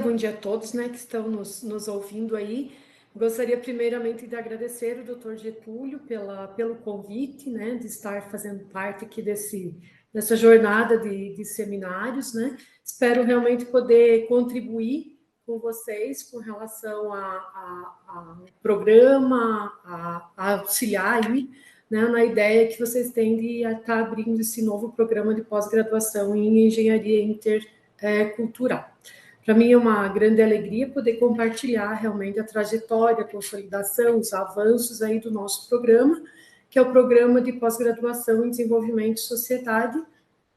Bom dia a todos, né, que estão nos ouvindo aí. Gostaria primeiramente de agradecer o Dr. Getúlio pelo convite, né, de estar fazendo parte aqui dessa jornada de seminários, né. Espero realmente poder contribuir com vocês com relação ao programa, a auxiliar aí, né, na ideia que vocês têm de estar abrindo esse novo programa de pós-graduação em engenharia intercultural. Para mim é uma grande alegria poder compartilhar realmente a trajetória, a consolidação, os avanços aí do nosso programa, que é o Programa de Pós-Graduação em Desenvolvimento de Sociedade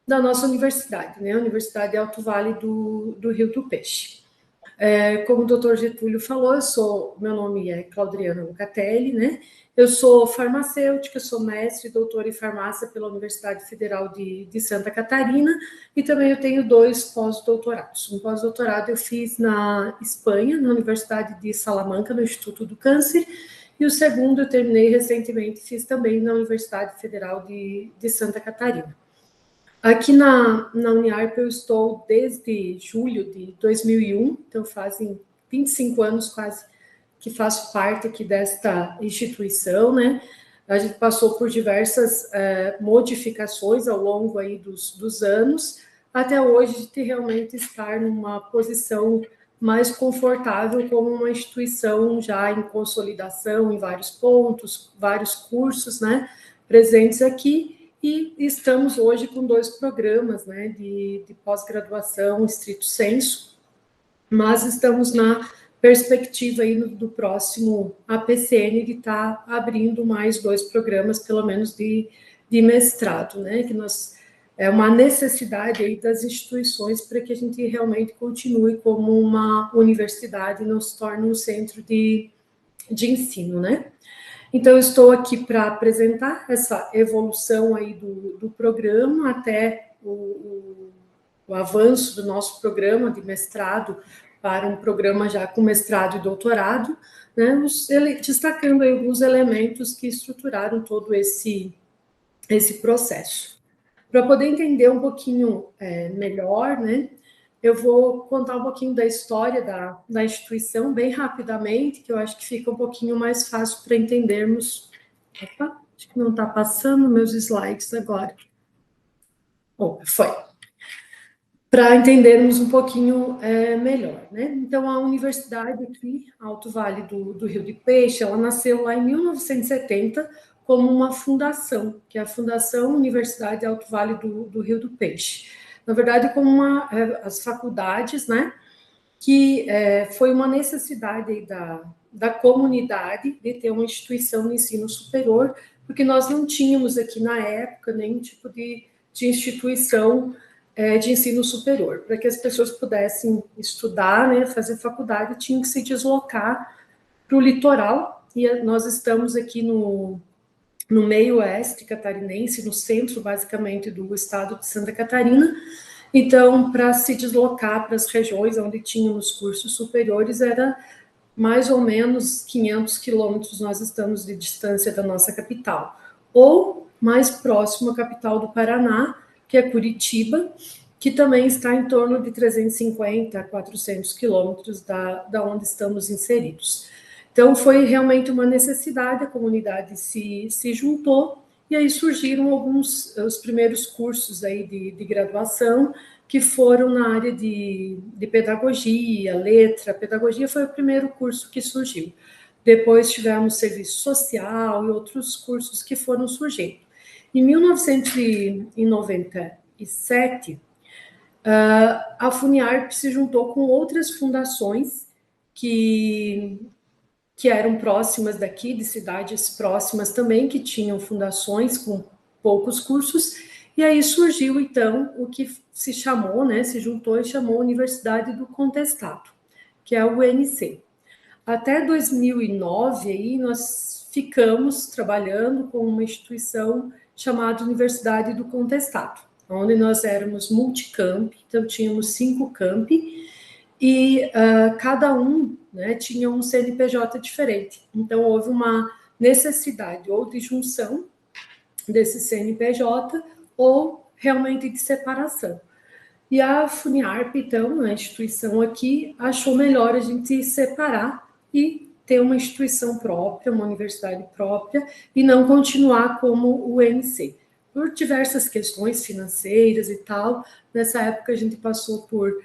da nossa universidade, né? A Universidade Alto Vale do Rio do Peixe. Como o doutor Getúlio falou, meu nome é Claudriana Lucatelli, né? Eu sou farmacêutica, sou mestre e doutora em farmácia pela Universidade Federal de Santa Catarina e também eu tenho 2 pós-doutorados. Um pós-doutorado eu fiz na Espanha, na Universidade de Salamanca, no Instituto do Câncer, e o segundo eu terminei recentemente, fiz também na Universidade Federal de Santa Catarina. Aqui na Uniarp eu estou desde julho de 2001, então fazem 25 anos quase que faço parte aqui desta instituição, né? A gente passou por diversas modificações ao longo aí dos anos, até hoje de realmente estar numa posição mais confortável como uma instituição já em consolidação em vários pontos, vários cursos, né? Presentes aqui. E estamos hoje com 2 programas, né, de pós-graduação estrito sensu, mas estamos na perspectiva aí do próximo APCN de estar abrindo mais 2 programas, pelo menos de mestrado, né, que é uma necessidade aí das instituições para que a gente realmente continue como uma universidade e não se torne um centro de ensino, né. Então, eu estou aqui para apresentar essa evolução aí do programa até o avanço do nosso programa de mestrado para um programa já com mestrado e doutorado, né, destacando aí alguns elementos que estruturaram todo esse processo. Para poder entender um pouquinho melhor, né, eu vou contar um pouquinho da história da instituição, bem rapidamente, que eu acho que fica um pouquinho mais fácil para entendermos. Opa, acho que não está passando meus slides agora. Bom, foi. Para entendermos um pouquinho melhor, né? Então, a universidade aqui, Alto Vale do Rio do Peixe, ela nasceu lá em 1970 como uma fundação, que é a Fundação Universidade Alto Vale do Rio do Peixe. Na verdade, como as faculdades, né, que foi uma necessidade da comunidade de ter uma instituição de ensino superior, porque nós não tínhamos aqui na época nenhum tipo de instituição de ensino superior. Para que as pessoas pudessem estudar, né, fazer faculdade, tinham que se deslocar para o litoral, e nós estamos aqui no meio oeste catarinense, no centro, basicamente, do estado de Santa Catarina. Então, para se deslocar para as regiões onde tinham os cursos superiores, era mais ou menos 500 quilômetros nós estamos de distância da nossa capital. Ou mais próximo à capital do Paraná, que é Curitiba, que também está em torno de 350 a 400 quilômetros da onde estamos inseridos. Então, foi realmente uma necessidade, a comunidade se juntou, e aí surgiram os primeiros cursos aí de graduação, que foram na área de pedagogia, letra. Pedagogia foi o primeiro curso que surgiu. Depois tivemos serviço social e outros cursos que foram surgindo. Em 1997, a FUNIARP se juntou com outras fundações que eram próximas daqui, de cidades próximas também, que tinham fundações com poucos cursos, e aí surgiu, então, o que se chamou, né, se juntou e chamou Universidade do Contestado, que é a UNC. Até 2009, aí, nós ficamos trabalhando com uma instituição chamada Universidade do Contestado, onde nós éramos multicamp, então tínhamos 5 campi, e cada um, né, tinha um CNPJ diferente. Então, houve uma necessidade ou de junção desse CNPJ ou realmente de separação. E a Funiarp, então, a instituição aqui, achou melhor a gente separar e ter uma instituição própria, uma universidade própria, e não continuar como o UNC. Por diversas questões financeiras e tal, nessa época a gente passou por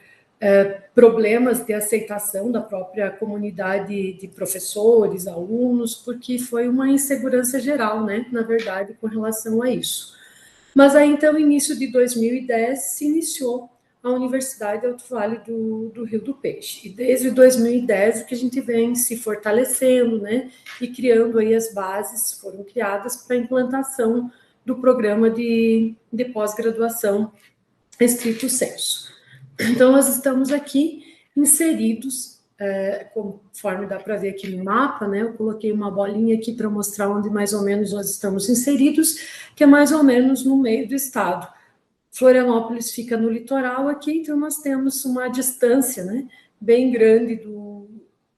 problemas de aceitação da própria comunidade de professores, alunos, porque foi uma insegurança geral, né, na verdade, com relação a isso. Mas aí, então, início de 2010, se iniciou a Universidade Alto Vale do Rio do Peixe. E desde 2010 o que a gente vem se fortalecendo, né, e criando aí as bases, foram criadas para a implantação do programa de pós-graduação estrito sensu. Então, nós estamos aqui inseridos, conforme dá para ver aqui no mapa, né? Eu coloquei uma bolinha aqui para mostrar onde mais ou menos nós estamos inseridos, que é mais ou menos no meio do estado. Florianópolis fica no litoral aqui, então nós temos uma distância, né, bem grande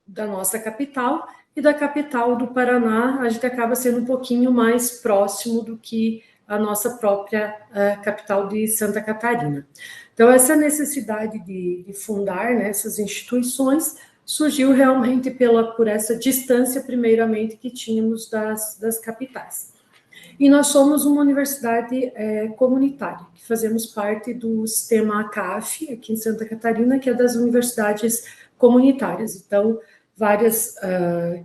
da nossa capital, e da capital do Paraná a gente acaba sendo um pouquinho mais próximo do que a nossa própria capital de Santa Catarina. Então, essa necessidade de fundar, né, essas instituições surgiu realmente por essa distância, primeiramente, que tínhamos das capitais. E nós somos uma universidade comunitária, que fazemos parte do sistema ACAF, aqui em Santa Catarina, que é das universidades comunitárias. Então, várias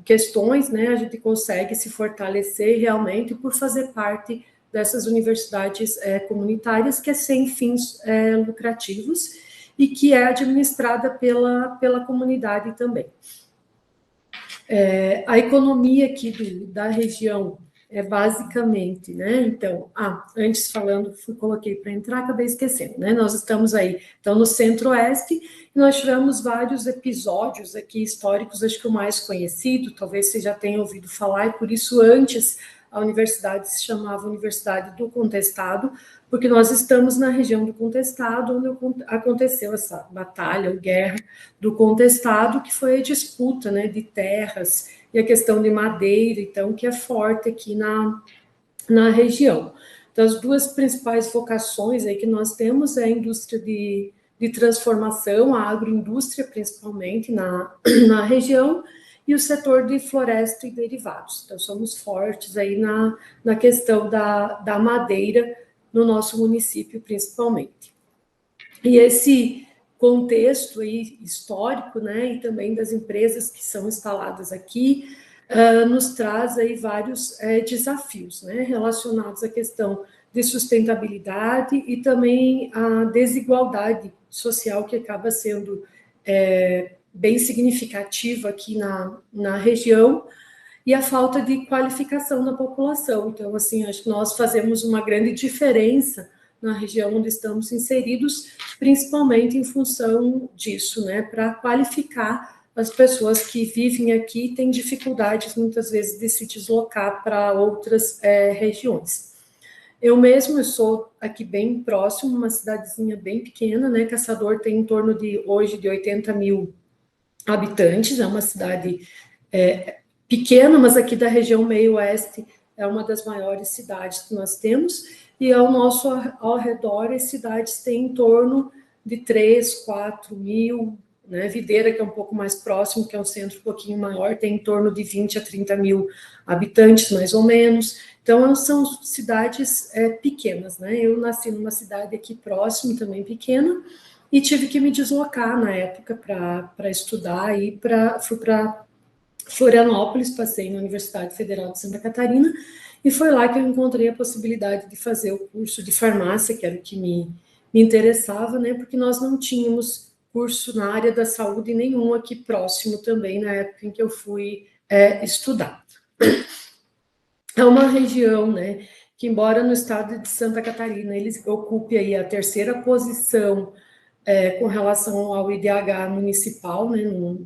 questões, né, a gente consegue se fortalecer realmente por fazer parte dessas universidades comunitárias, que é sem fins lucrativos e que é administrada pela comunidade também. A economia aqui da região é basicamente, né? Então, antes falando, coloquei para entrar, acabei esquecendo, né? Nós estamos aí, então, no Centro-Oeste, e nós tivemos vários episódios aqui históricos, acho que o mais conhecido, talvez você já tenha ouvido falar, e por isso antes a universidade se chamava Universidade do Contestado, porque nós estamos na região do Contestado, onde aconteceu essa batalha ou guerra do Contestado, que foi a disputa, né, de terras e a questão de madeira, então, que é forte aqui na região. Então, as duas principais vocações aí que nós temos é a indústria de transformação, a agroindústria, principalmente, na região, e o setor de floresta e derivados. Então, somos fortes aí na questão da madeira no nosso município, principalmente. E esse contexto aí histórico, né, e também das empresas que são instaladas aqui, nos traz aí vários desafios, né, relacionados à questão de sustentabilidade e também a desigualdade social que acaba sendo bem significativa aqui na região, e a falta de qualificação da população. Então, assim, acho que nós fazemos uma grande diferença na região onde estamos inseridos, principalmente em função disso, né, para qualificar as pessoas que vivem aqui e têm dificuldades, muitas vezes, de se deslocar para outras regiões. Eu sou aqui bem próximo, uma cidadezinha bem pequena, né, Caçador tem em torno hoje de 80 mil habitantes, é uma cidade pequena, mas aqui da região meio-oeste é uma das maiores cidades que nós temos, e ao redor as cidades têm em torno de 3, 4 mil, né? Videira, que é um pouco mais próximo, que é um centro um pouquinho maior, tem em torno de 20 a 30 mil habitantes, mais ou menos. Então, são cidades pequenas, né? Eu nasci numa cidade aqui próximo, também pequena, e tive que me deslocar na época para estudar, e fui para Florianópolis, passei na Universidade Federal de Santa Catarina, e foi lá que eu encontrei a possibilidade de fazer o curso de farmácia, que era o que me interessava, né, porque nós não tínhamos curso na área da saúde nenhum aqui próximo também, na época em que eu fui estudar. É uma região, né, que embora no estado de Santa Catarina ele ocupe aí a terceira posição com relação ao IDH municipal, né,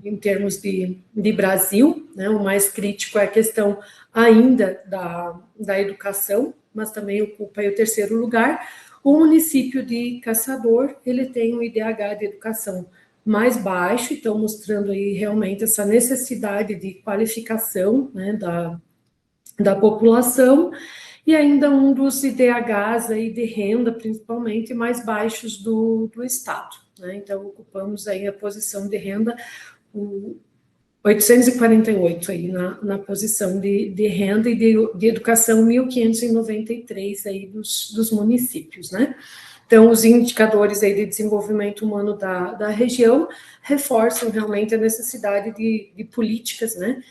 em termos de Brasil, né, o mais crítico é a questão ainda da educação, mas também ocupa aí o terceiro lugar. O município de Caçador, ele tem um IDH de educação mais baixo, então mostrando aí realmente essa necessidade de qualificação, né, da população. e ainda um dos IDHs aí de renda, principalmente, mais baixos do estado, né? Então, ocupamos aí a posição de renda, 848 aí na posição de renda, e de educação 1.593 aí dos municípios, né? Então, os indicadores aí de desenvolvimento humano da região reforçam realmente a necessidade de políticas, né,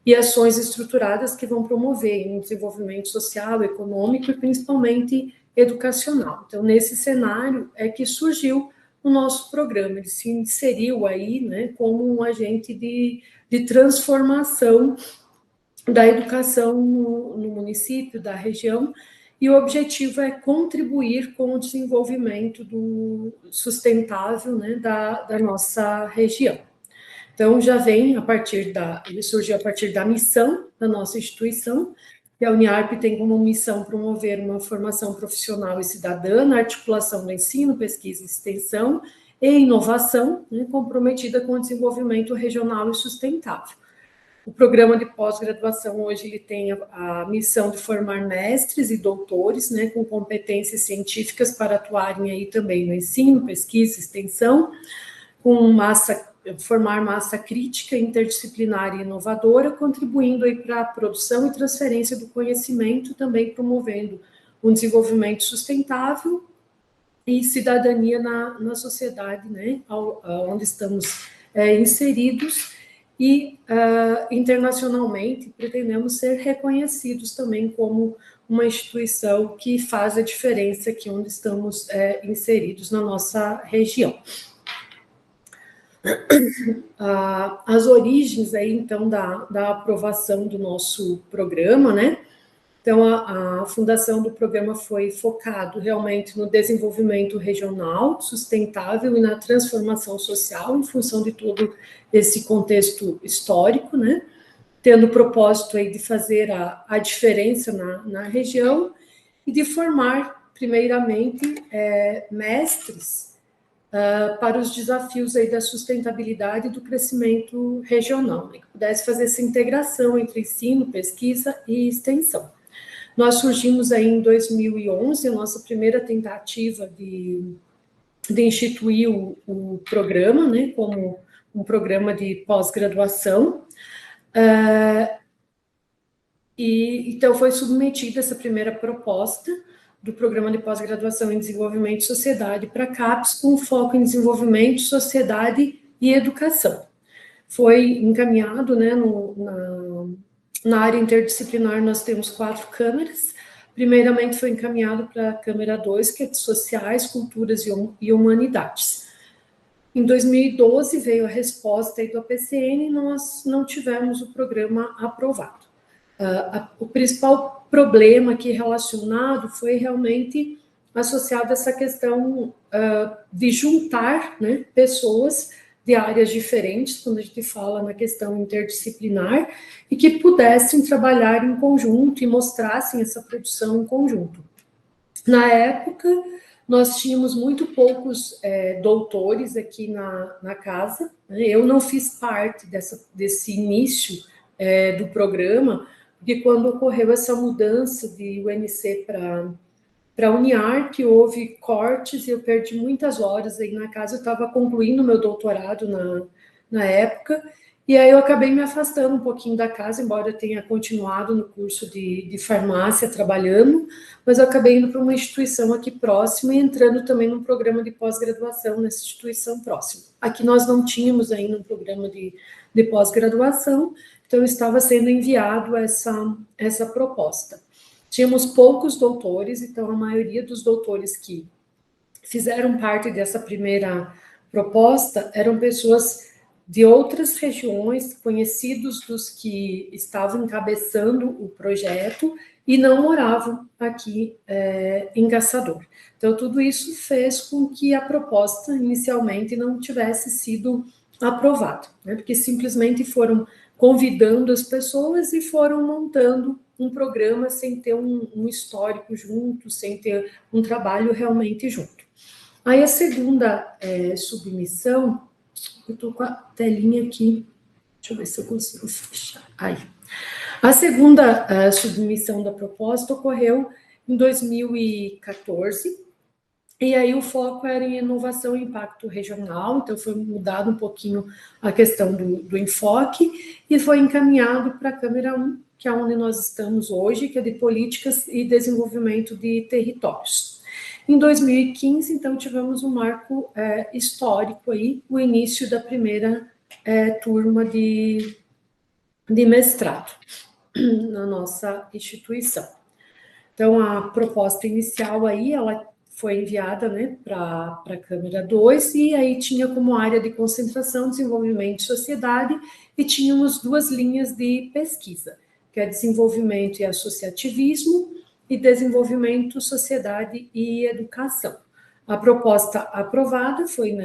e ações estruturadas que vão promover um desenvolvimento social, econômico e principalmente educacional. Então, nesse cenário é que surgiu o nosso programa. Ele se inseriu aí, né, como um agente de transformação da educação no município, da região, e o objetivo é contribuir com o desenvolvimento sustentável, né, da nossa região. Então, já vem ele surgiu a partir da missão da nossa instituição, e a Uniarp tem como missão promover uma formação profissional e cidadã na articulação do ensino, pesquisa e extensão e inovação, né, comprometida com o desenvolvimento regional e sustentável. O programa de pós-graduação hoje ele tem a missão de formar mestres e doutores, né, com competências científicas para atuarem aí também no ensino, pesquisa, extensão, formar massa crítica, interdisciplinar e inovadora, contribuindo aí para a produção e transferência do conhecimento, também promovendo um desenvolvimento sustentável e cidadania na sociedade, né, onde estamos inseridos. E internacionalmente pretendemos ser reconhecidos também como uma instituição que faz a diferença aqui onde estamos inseridos na nossa região. As origens aí, então, da aprovação do nosso programa, né? Então, a fundação do programa foi focado realmente no desenvolvimento regional, sustentável e na transformação social, em função de todo esse contexto histórico, né? Tendo o propósito aí de fazer a diferença na região e de formar, primeiramente, mestres para os desafios aí da sustentabilidade e do crescimento regional, né? Que pudesse fazer essa integração entre ensino, pesquisa e extensão. Nós surgimos aí em 2011, a nossa primeira tentativa de instituir o programa, né, como um programa de pós-graduação, e então foi submetida essa primeira proposta do Programa de Pós-Graduação em Desenvolvimento e Sociedade para a CAPES, com foco em desenvolvimento, sociedade e educação. Foi encaminhado, né, na área interdisciplinar, nós temos 4 câmeras. Primeiramente, foi encaminhado para a Câmara 2, que é de Sociais, Culturas e Humanidades. Em 2012, veio a resposta aí do APCN e nós não tivemos o programa aprovado. O principal problema aqui relacionado foi realmente associado a essa questão de juntar, né, pessoas de áreas diferentes, quando a gente fala na questão interdisciplinar, e que pudessem trabalhar em conjunto e mostrassem essa produção em conjunto. Na época, nós tínhamos muito poucos doutores aqui na casa, né? Eu não fiz parte desse início do programa, porque quando ocorreu essa mudança de UNC para a Uniar, que houve cortes e eu perdi muitas horas aí na casa, eu estava concluindo meu doutorado na época, e aí eu acabei me afastando um pouquinho da casa, embora eu tenha continuado no curso de farmácia trabalhando, mas eu acabei indo para uma instituição aqui próxima e entrando também num programa de pós-graduação nessa instituição próxima. Aqui nós não tínhamos ainda um programa de pós-graduação, então estava sendo enviado essa proposta. Tínhamos poucos doutores, então a maioria dos doutores que fizeram parte dessa primeira proposta eram pessoas de outras regiões, conhecidos dos que estavam encabeçando o projeto e não moravam aqui em Caçador. Então, tudo isso fez com que a proposta inicialmente não tivesse sido aprovada, né? Porque simplesmente foram convidando as pessoas e foram montando um programa sem ter um histórico junto, sem ter um trabalho realmente junto. Aí a segunda submissão, eu estou com a telinha aqui Deixa eu ver se eu consigo fechar. Aí. A segunda submissão da proposta ocorreu em 2014, e aí o foco era em inovação e impacto regional, então foi mudado um pouquinho a questão do enfoque, e foi encaminhado para a Câmara 1, que é onde nós estamos hoje, que é de políticas e desenvolvimento de territórios. Em 2015, então, tivemos um marco histórico aí, o início da primeira turma de mestrado na nossa instituição. Então, a proposta inicial aí, ela foi enviada, né, para a Câmara 2, e aí tinha como área de concentração desenvolvimento e sociedade, e tínhamos duas linhas de pesquisa, que é desenvolvimento e associativismo, e desenvolvimento, sociedade e educação. A proposta aprovada foi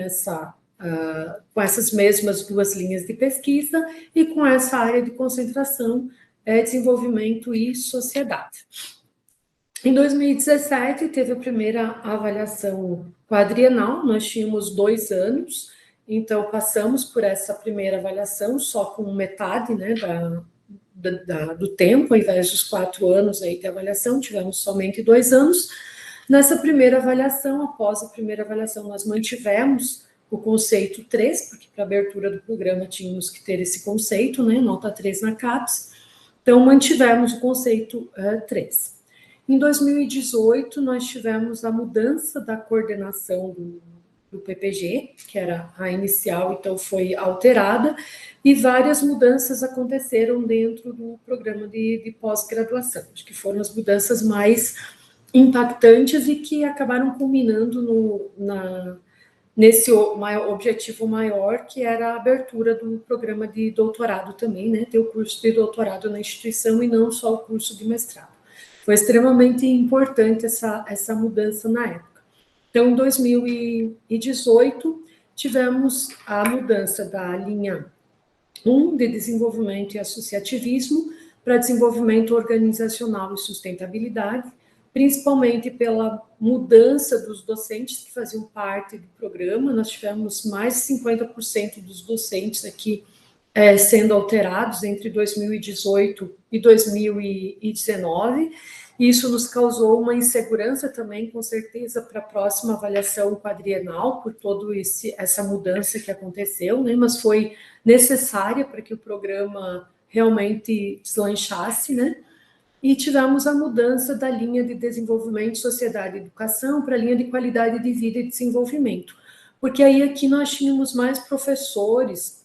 com essas mesmas duas linhas de pesquisa e com essa área de concentração, desenvolvimento e sociedade. Em 2017, teve a primeira avaliação quadrienal, nós tínhamos 2 anos, então passamos por essa primeira avaliação só com metade, né, do tempo, ao invés dos 4 anos aí de avaliação, tivemos somente 2 anos. Nessa primeira avaliação, após a primeira avaliação, nós mantivemos o conceito 3, porque para a abertura do programa tínhamos que ter esse conceito, né, nota 3 na CAPES, então mantivemos o conceito 3. Em 2018, nós tivemos a mudança da coordenação do PPG, que era a inicial, então foi alterada, e várias mudanças aconteceram dentro do programa de pós-graduação, acho que foram as mudanças mais impactantes e que acabaram culminando nesse objetivo maior, que era a abertura do programa de doutorado também, né, ter o curso de doutorado na instituição e não só o curso de mestrado. Foi extremamente importante essa mudança na época. Então, em 2018, tivemos a mudança da linha 1 de desenvolvimento e associativismo para desenvolvimento organizacional e sustentabilidade, principalmente pela mudança dos docentes que faziam parte do programa. Nós tivemos mais de 50% dos docentes aqui sendo alterados entre 2018 e 2019. Isso nos causou uma insegurança também, com certeza, para a próxima avaliação quadrienal, por toda essa mudança que aconteceu, né? Mas foi necessária para que o programa realmente deslanchasse, né? E tivemos a mudança da linha de desenvolvimento, sociedade e educação para a linha de qualidade de vida e desenvolvimento, porque aí aqui nós tínhamos mais professores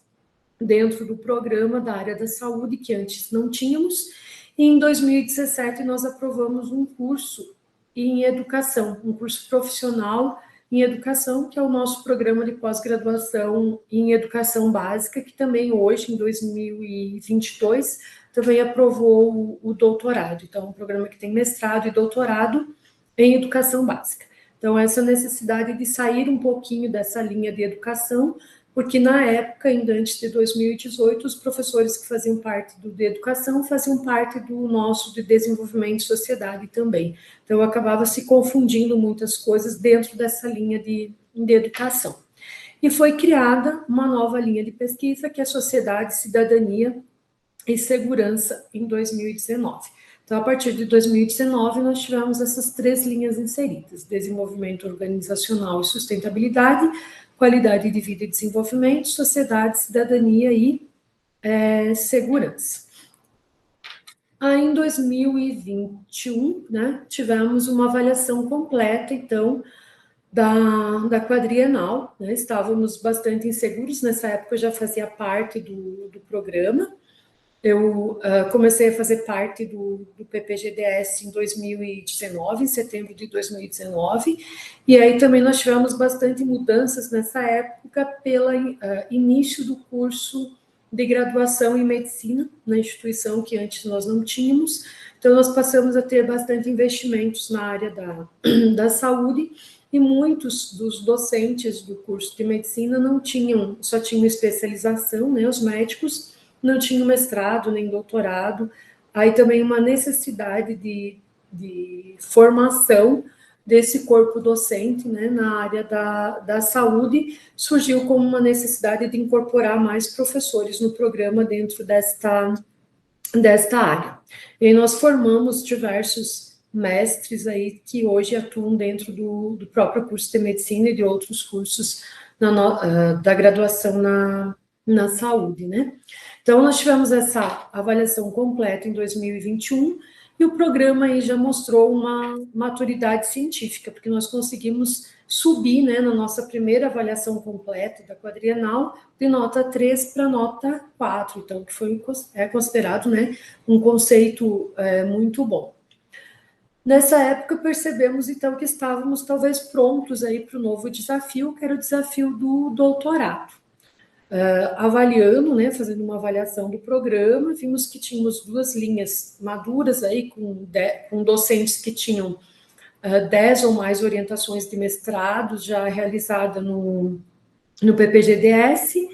dentro do programa da área da saúde, que antes não tínhamos, e em 2017 nós aprovamos um curso em educação, um curso profissional em educação, que é o nosso programa de pós-graduação em educação básica, que também hoje, em 2022, também aprovou o doutorado. Então, é um programa que tem mestrado e doutorado em educação básica. Então, essa necessidade de sair um pouquinho dessa linha de educação, porque na época, ainda antes de 2018, os professores que faziam parte de educação faziam parte do nosso de desenvolvimento e sociedade também. Então, acabava se confundindo muitas coisas dentro dessa linha de educação. E foi criada uma nova linha de pesquisa, que é Sociedade, Cidadania e Segurança, em 2019. Então, a partir de 2019, nós tivemos essas 3 linhas inseridas: desenvolvimento organizacional e sustentabilidade, qualidade de vida e desenvolvimento, sociedade, cidadania e segurança. Aí, em 2021, né, tivemos uma avaliação completa, então, da quadrienal, né? Estávamos bastante inseguros, nessa época eu já fazia parte do programa. Eu comecei a fazer parte do PPGDS em 2019, em setembro de 2019, e aí também nós tivemos bastante mudanças nessa época pelo início do curso de graduação em medicina na instituição, que antes nós não tínhamos. Então, nós passamos a ter bastante investimentos na área da saúde, e muitos dos docentes do curso de medicina não tinham, só tinham especialização, né, os médicos, não tinha mestrado nem doutorado. Aí também uma necessidade de formação desse corpo docente, né, na área da saúde, surgiu como uma necessidade de incorporar mais professores no programa dentro desta área. E aí nós formamos diversos mestres aí que hoje atuam dentro do próprio curso de medicina e de outros cursos da graduação na saúde, né? Então, nós tivemos essa avaliação completa em 2021 e o programa aí já mostrou uma maturidade científica, porque nós conseguimos subir, né, na nossa primeira avaliação completa da quadrienal, de nota 3 para nota 4, então, que é considerado, né, um conceito muito bom. Nessa época, percebemos, então, que estávamos talvez prontos aí para o novo desafio, que era o desafio do doutorado. Avaliando, né, fazendo uma avaliação do programa, vimos que tínhamos 2 linhas maduras aí, com docentes que tinham 10 ou mais orientações de mestrado já realizada no PPGDS.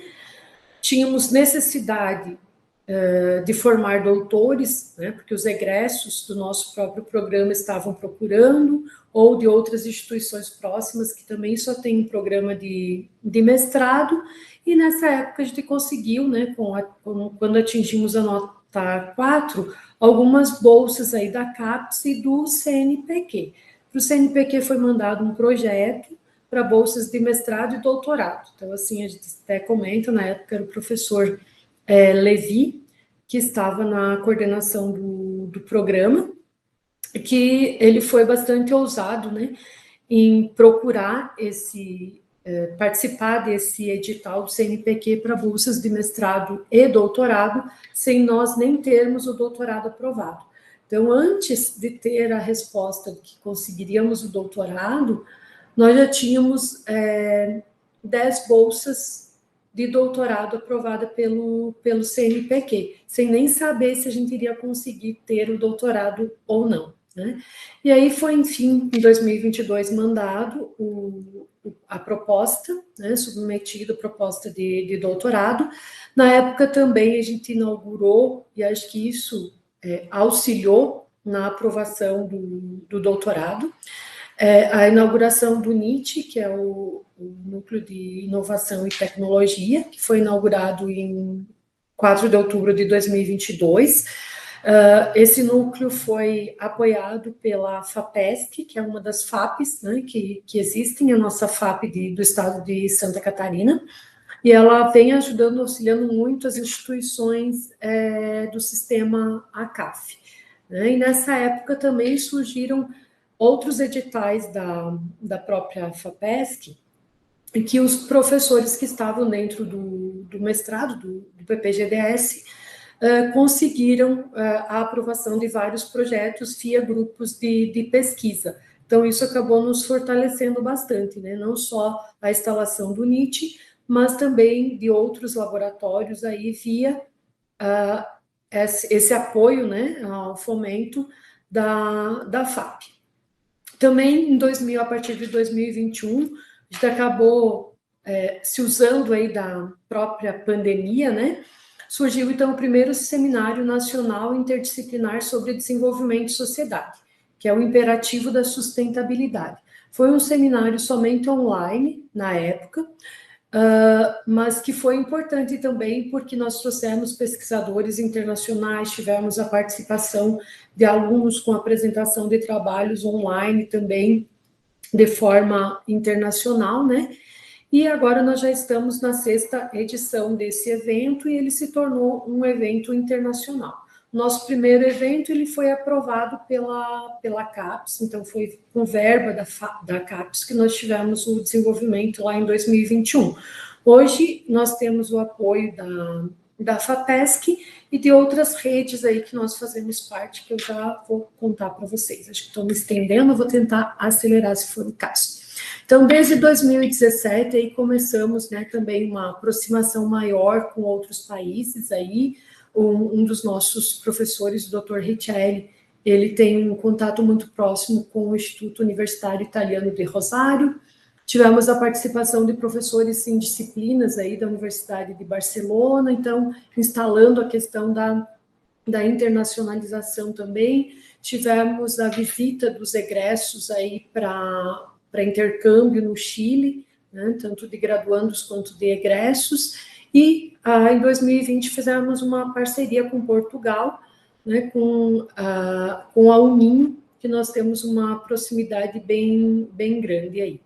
Tínhamos necessidade de formar doutores, né, porque os egressos do nosso próprio programa estavam procurando, ou de outras instituições próximas que também só têm um programa de mestrado, e nessa época a gente conseguiu, né, quando atingimos a nota 4, algumas bolsas aí da CAPES e do CNPq. Para o CNPq foi mandado um projeto para bolsas de mestrado e doutorado. Então, assim, a gente até comenta, na época era o professor Levi, que estava na coordenação do programa, que ele foi bastante ousado, né, em procurar participar desse edital do CNPq para bolsas de mestrado e doutorado, sem nós nem termos o doutorado aprovado. Então, antes de ter a resposta de que conseguiríamos o doutorado, nós já tínhamos 10 bolsas de doutorado aprovada pelo CNPq, sem nem saber se a gente iria conseguir ter o doutorado ou não, né? E aí foi, enfim, em 2022, mandado a proposta, né, submetida a proposta de doutorado. Na época também a gente inaugurou, e acho que isso auxiliou na aprovação do doutorado, a inauguração do NIT, que é o Núcleo de Inovação e Tecnologia, que foi inaugurado em 4 de outubro de 2022. Esse núcleo foi apoiado pela FAPESC, que é uma das FAPs, né, que existem, a nossa FAP do estado de Santa Catarina, e ela vem ajudando, auxiliando muito as instituições do sistema ACAF, né? E nessa época também surgiram outros editais da própria FAPESC, em que os professores que estavam dentro do mestrado, do PPGDS, conseguiram a aprovação de vários projetos via grupos de pesquisa. Então, isso acabou nos fortalecendo bastante, né? Não só a instalação do NIT, mas também de outros laboratórios aí via esse apoio, né, ao fomento da FAP. Também a partir de 2021, a gente acabou se usando aí da própria pandemia, né? Surgiu, então, o primeiro Seminário Nacional Interdisciplinar sobre Desenvolvimento e Sociedade, que é o imperativo da sustentabilidade. Foi um seminário somente online, na época, mas que foi importante também porque nós trouxemos pesquisadores internacionais, tivemos a participação de alunos com apresentação de trabalhos online também, de forma internacional, né? E agora nós já estamos na 6ª edição desse evento e ele se tornou um evento internacional. Nosso primeiro evento ele foi aprovado pela CAPES, então foi com verba da CAPES que nós tivemos o desenvolvimento lá em 2021. Hoje nós temos o apoio da FAPESC e de outras redes aí que nós fazemos parte, que eu já vou contar para vocês. Acho que estou me estendendo, vou tentar acelerar se for o caso. Então, desde 2017, aí começamos, né, também uma aproximação maior com outros países aí. Um dos nossos professores, o Dr. Richelli, ele tem um contato muito próximo com o Instituto Universitário Italiano de Rosário. Tivemos a participação de professores em disciplinas aí da Universidade de Barcelona, então, instalando a questão da da internacionalização também, tivemos a visita dos egressos aí para intercâmbio no Chile, né, tanto de graduandos quanto de egressos, e em 2020 fizemos uma parceria com Portugal, né, com a Uninho, que nós temos uma proximidade bem grande aí.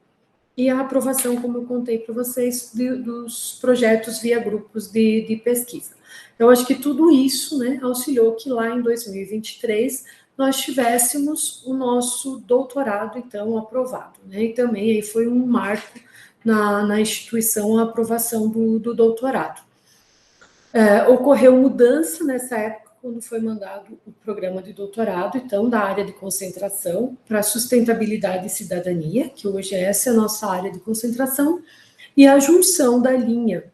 E a aprovação, como eu contei para vocês, dos projetos via grupos de pesquisa. Então, acho que tudo isso, né, auxiliou que lá em 2023 nós tivéssemos o nosso doutorado, então, aprovado, né, e também aí foi um marco na instituição a aprovação do doutorado. Ocorreu mudança nessa época, quando foi mandado o programa de doutorado, então, da área de concentração para sustentabilidade e cidadania, que hoje essa é a nossa área de concentração, e a junção da linha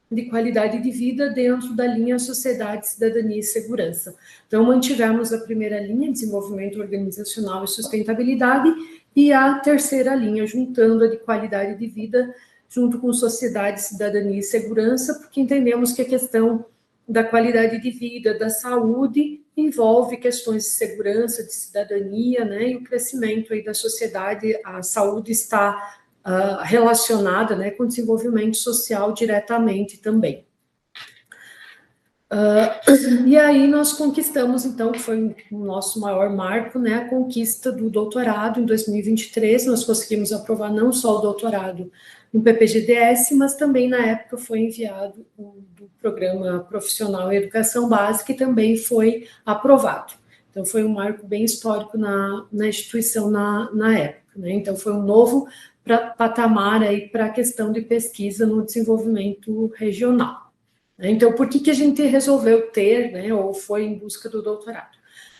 de qualidade de vida dentro da linha Sociedade, Cidadania e Segurança. Então, mantivemos a primeira linha, desenvolvimento organizacional e sustentabilidade, e a terceira linha, juntando a de qualidade de vida, junto com sociedade, cidadania e segurança, porque entendemos que a questão da qualidade de vida, da saúde, envolve questões de segurança, de cidadania, né, e o crescimento aí da sociedade, a saúde está relacionada, né, com o desenvolvimento social diretamente também. E aí nós conquistamos, então, que foi o nosso maior marco, né, a conquista do doutorado em 2023, nós conseguimos aprovar não só o doutorado no PPGDS, mas também na época foi enviado do Programa Profissional em Educação Básica e também foi aprovado. Então foi um marco bem histórico na instituição na época, né, então foi um novo patamar aí para a questão de pesquisa no desenvolvimento regional. Então, por que a gente resolveu ter, né, ou foi em busca do doutorado?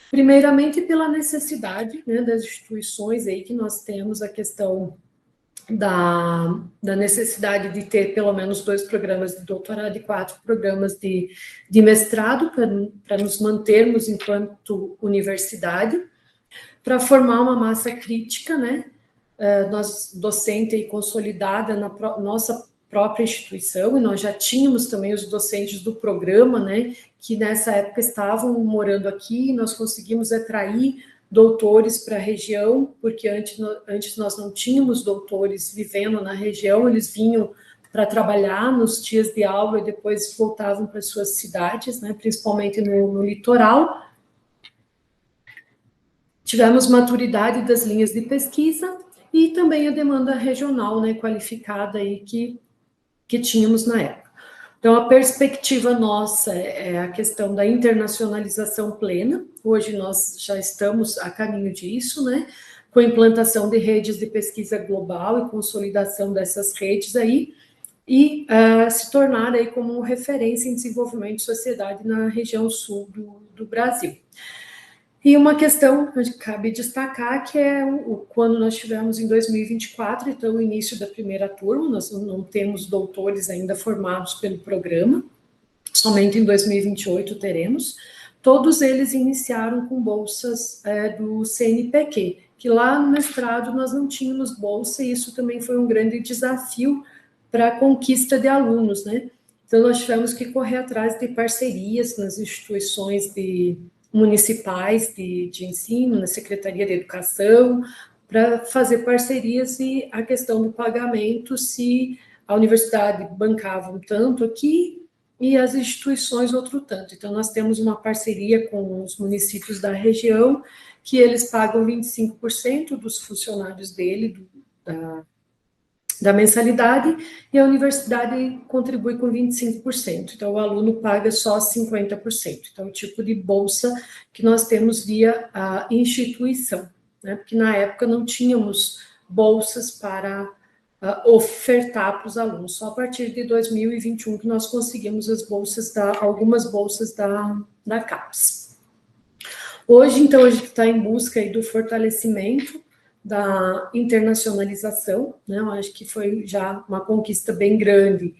Primeiramente, pela necessidade, né, das instituições aí que nós temos a questão da necessidade de ter pelo menos 2 programas de doutorado e 4 programas de mestrado para nos mantermos enquanto universidade, para formar uma massa crítica, né, nós docente e consolidada na nossa própria instituição, e nós já tínhamos também os docentes do programa, né, que nessa época estavam morando aqui, e nós conseguimos atrair doutores para a região, porque antes nós não tínhamos doutores vivendo na região, eles vinham para trabalhar nos dias de aula e depois voltavam para suas cidades, né, principalmente no litoral. Tivemos maturidade das linhas de pesquisa e também a demanda regional, né, qualificada aí que tínhamos na época. Então, a perspectiva nossa é a questão da internacionalização plena. Hoje nós já estamos a caminho disso, né? Com a implantação de redes de pesquisa global e consolidação dessas redes aí, e se tornar aí como referência em desenvolvimento de sociedade na região sul do Brasil. E uma questão que cabe destacar que é quando nós tivemos em 2024, então o início da primeira turma, nós não temos doutores ainda formados pelo programa, somente em 2028 teremos, todos eles iniciaram com bolsas do CNPq, que lá no mestrado nós não tínhamos bolsa, e isso também foi um grande desafio para a conquista de alunos, né? Então nós tivemos que correr atrás de parcerias nas instituições municipais de ensino, na Secretaria de Educação, para fazer parcerias e a questão do pagamento, se a universidade bancava um tanto aqui e as instituições outro tanto. Então, nós temos uma parceria com os municípios da região, que eles pagam 25% dos funcionários dele, da mensalidade, e a universidade contribui com 25%, então o aluno paga só 50%, então o tipo de bolsa que nós temos via a instituição, né, porque na época não tínhamos bolsas para ofertar para os alunos, só a partir de 2021 que nós conseguimos algumas bolsas da CAPES. Hoje, então, a gente está em busca aí do fortalecimento da internacionalização, né? Eu acho que foi já uma conquista bem grande.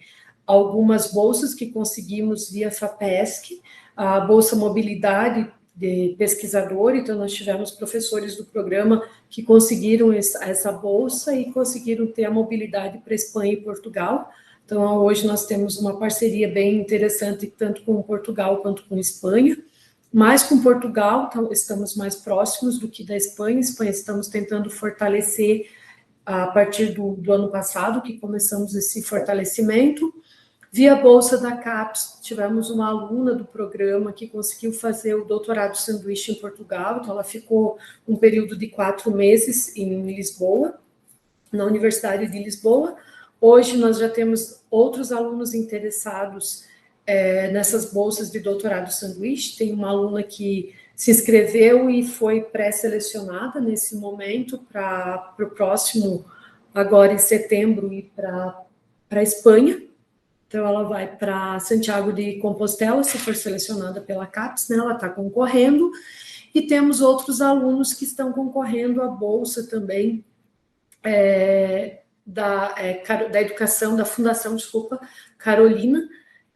Algumas bolsas que conseguimos via FAPESC, a Bolsa Mobilidade de Pesquisador, então nós tivemos professores do programa que conseguiram essa bolsa e conseguiram ter a mobilidade para Espanha e Portugal. Então, hoje nós temos uma parceria bem interessante, tanto com Portugal quanto com Espanha. mais com Portugal, então, estamos mais próximos do que da Espanha. Espanha estamos tentando fortalecer a partir do ano passado, que começamos esse fortalecimento. Via bolsa da CAPES, tivemos uma aluna do programa que conseguiu fazer o doutorado sanduíche em Portugal, então ela ficou um período de 4 meses em Lisboa, na Universidade de Lisboa. Hoje nós já temos outros alunos interessados nessas bolsas de doutorado sanduíche. Tem uma aluna que se inscreveu e foi pré-selecionada nesse momento para o próximo, agora em setembro, ir para a Espanha. Então, ela vai para Santiago de Compostela, se for selecionada pela CAPES, né? Ela está concorrendo. E temos outros alunos que estão concorrendo à bolsa também da educação, da Fundação, desculpa, Carolina,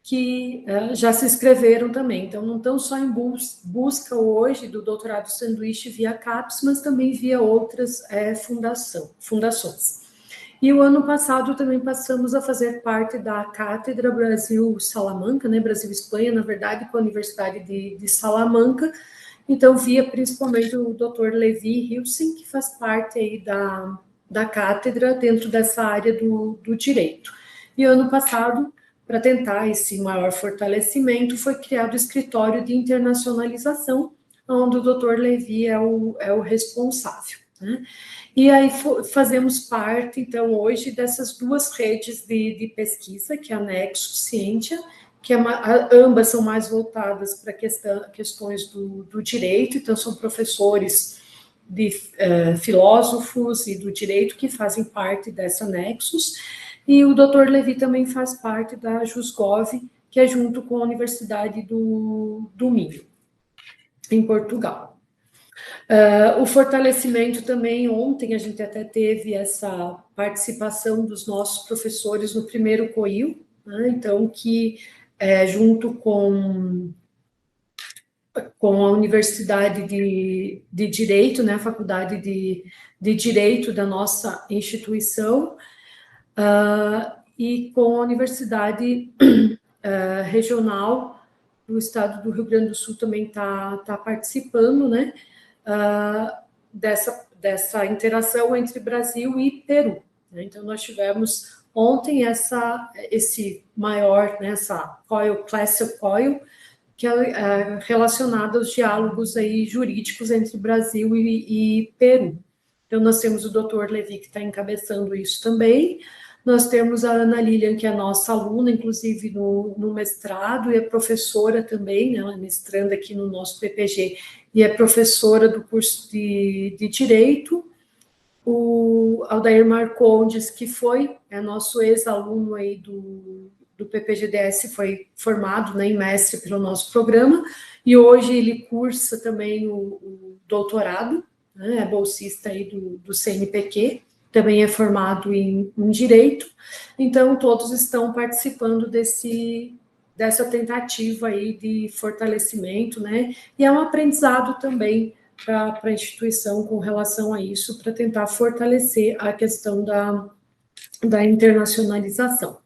que já se inscreveram também. Então, não estão só em busca hoje do doutorado sanduíche via CAPES, mas também via outras fundações. E o ano passado também passamos a fazer parte da Cátedra Brasil-Salamanca, né, Brasil-Espanha, na verdade, com a Universidade de Salamanca. Então, via principalmente o Dr. Levi Hilsen, que faz parte aí da cátedra dentro dessa área do direito. E ano passado, para tentar esse maior fortalecimento, foi criado o escritório de internacionalização, onde o Dr. Levi é o responsável, né? E aí fazemos parte, então, hoje, dessas duas redes de pesquisa, que é a Nexo Scientia, que ambas são mais voltadas para questões do direito, então são professores filósofos e do direito que fazem parte dessa Nexus, e o Dr. Levi também faz parte da JusGov, que é junto com a Universidade do Minho, em Portugal. O fortalecimento também, ontem a gente até teve essa participação dos nossos professores no primeiro COIL, né? Então, que junto com a Universidade de Direito, né, a Faculdade de Direito da nossa instituição, e com a Universidade Regional do Estado do Rio Grande do Sul também está participando, né, dessa interação entre Brasil e Peru, né? Então, nós tivemos ontem esse maior, né, essa COIL, Classic COIL, que é relacionada aos diálogos aí jurídicos entre Brasil e Peru. Então, nós temos o Dr. Levi, que está encabeçando isso também. Nós temos a Ana Lilian, que é nossa aluna, inclusive no mestrado, e é professora também, né? Ela é mestranda aqui no nosso PPG, e é professora do curso de Direito. O Aldair Marcondes, que é nosso ex-aluno aí do PPGDS, foi formado, né, em mestre pelo nosso programa, e hoje ele cursa também o doutorado, né, é bolsista aí do CNPq, também é formado em Direito. Então, todos estão participando dessa tentativa aí de fortalecimento, né, e é um aprendizado também para a instituição com relação a isso, para tentar fortalecer a questão da internacionalização.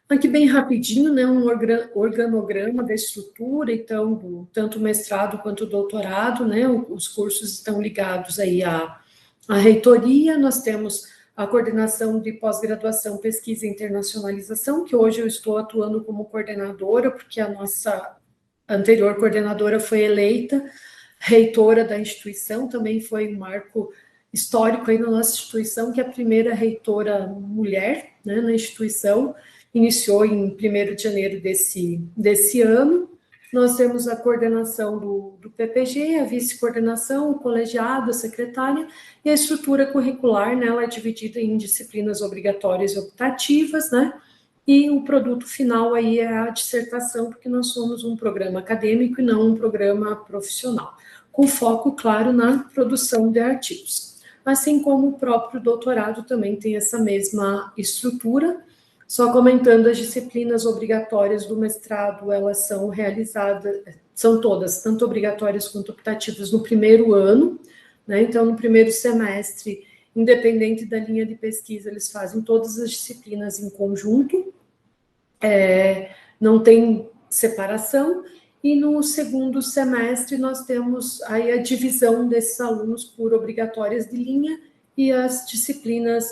Aqui bem rapidinho, né, um organograma da estrutura, então, tanto o mestrado quanto o doutorado, né, os cursos estão ligados aí à reitoria. Nós temos a coordenação de pós-graduação, pesquisa e internacionalização, que hoje eu estou atuando como coordenadora, porque a nossa anterior coordenadora foi eleita reitora da instituição, também foi um marco histórico aí na nossa instituição, que é a primeira reitora mulher, né, na instituição, iniciou em 1º de janeiro desse ano. Nós temos a coordenação do PPG, a vice-coordenação, o colegiado, a secretária, e a estrutura curricular, né, ela é dividida em disciplinas obrigatórias e optativas, né, e o produto final aí é a dissertação, porque nós somos um programa acadêmico e não um programa profissional, com foco, claro, na produção de artigos. Assim como o próprio doutorado também tem essa mesma estrutura. Só comentando, as disciplinas obrigatórias do mestrado, elas são realizadas, são todas, tanto obrigatórias quanto optativas, no primeiro ano, né? Então, no primeiro semestre, independente da linha de pesquisa, eles fazem todas as disciplinas em conjunto, não tem separação. e no segundo semestre nós temos aí a divisão desses alunos por obrigatórias de linha e as disciplinas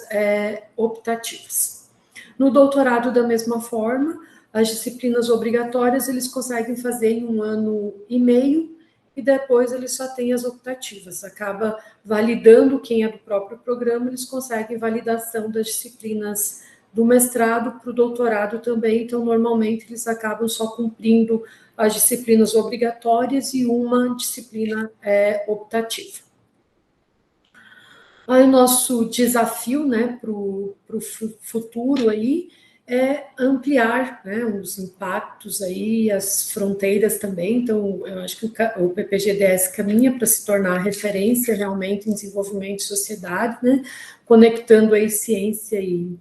optativas. No doutorado, da mesma forma, as disciplinas obrigatórias eles conseguem fazer em 1 ano e meio, e depois eles só têm as optativas. Acaba validando quem é do próprio programa, eles conseguem validação das disciplinas do mestrado para o doutorado também, então normalmente eles acabam só cumprindo as disciplinas obrigatórias e uma disciplina optativa. Aí o nosso desafio, né, para o futuro aí é ampliar, né, os impactos aí, as fronteiras também. Então, eu acho que o PPGDS caminha para se tornar referência realmente em desenvolvimento de sociedade, né, conectando aí ciência e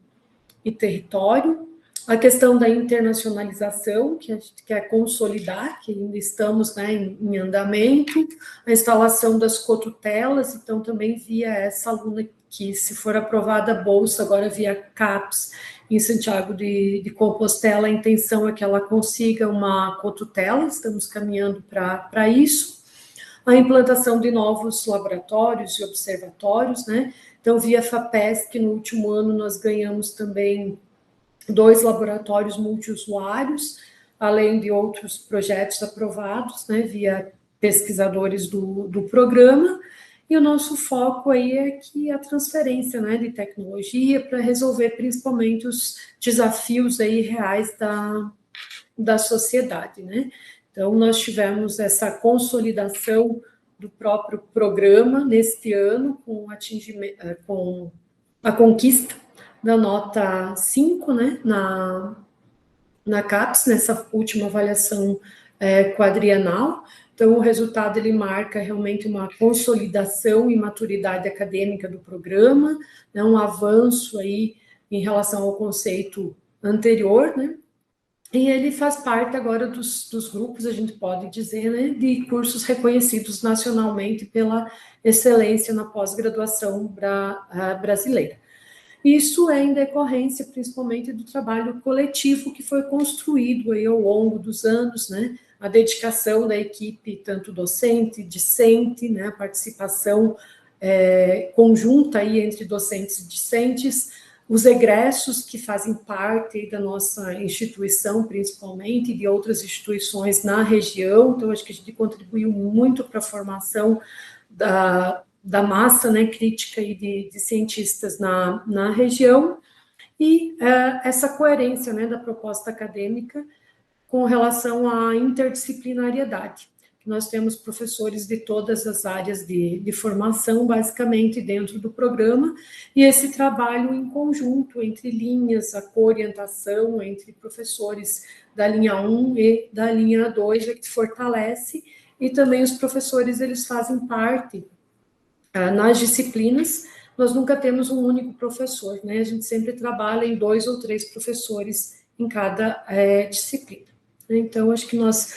território. A questão da internacionalização, que a gente quer consolidar, que ainda estamos, né, em andamento, a instalação das cotutelas, então também via essa aluna que, se for aprovada a bolsa, agora via CAPES, em Santiago de Compostela, a intenção é que ela consiga uma cotutela, estamos caminhando para isso. A implantação de novos laboratórios e observatórios, né? Então, via FAPESC, no último ano nós ganhamos também 2 laboratórios multiusuários, além de outros projetos aprovados, né, via pesquisadores do programa, e o nosso foco aí é que a transferência, né, de tecnologia para resolver principalmente os desafios aí reais da sociedade, né. Então, nós tivemos essa consolidação do próprio programa neste ano, com a conquista da nota 5, né, na CAPES, nessa última avaliação quadrienal. Então, o resultado ele marca realmente uma consolidação e maturidade acadêmica do programa, né, um avanço aí em relação ao conceito anterior, né, e ele faz parte agora dos grupos, a gente pode dizer, né, de cursos reconhecidos nacionalmente pela excelência na pós-graduação brasileira. Isso é em decorrência, principalmente, do trabalho coletivo que foi construído aí ao longo dos anos, né? A dedicação da equipe, tanto docente, discente, né? A participação conjunta aí entre docentes e discentes, os egressos que fazem parte da nossa instituição, principalmente, e de outras instituições na região. Então, acho que a gente contribuiu muito para a formação da massa, né, crítica e de cientistas na região, e essa coerência, né, da proposta acadêmica com relação à interdisciplinariedade. Nós temos professores de todas as áreas de formação, basicamente, dentro do programa, e esse trabalho em conjunto, entre linhas, a coorientação entre professores da linha 1 e da linha 2, é que fortalece, e também os professores, eles fazem parte nas disciplinas. Nós nunca temos um único professor, né? A gente sempre trabalha em 2 ou 3 professores em cada disciplina. Então, acho que nós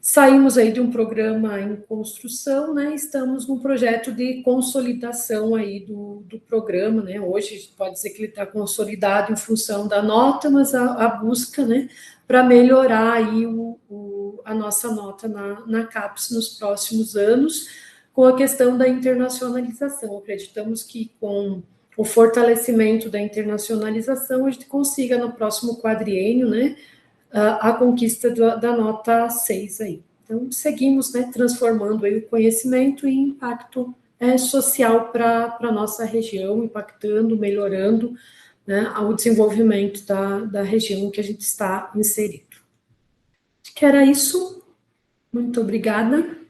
saímos aí de um programa em construção, né? Estamos num projeto de consolidação aí do programa, né? Hoje a gente pode dizer que ele está consolidado em função da nota, mas a busca, né, para melhorar aí a nossa nota na CAPES nos próximos anos, com a questão da internacionalização. Acreditamos que com o fortalecimento da internacionalização, a gente consiga no próximo quadriênio, né, a conquista da nota 6 aí. Então, seguimos, né, transformando aí o conhecimento em impacto social para a nossa região, impactando, melhorando, né, o desenvolvimento da região que a gente está inserido. Acho que era isso. Muito obrigada.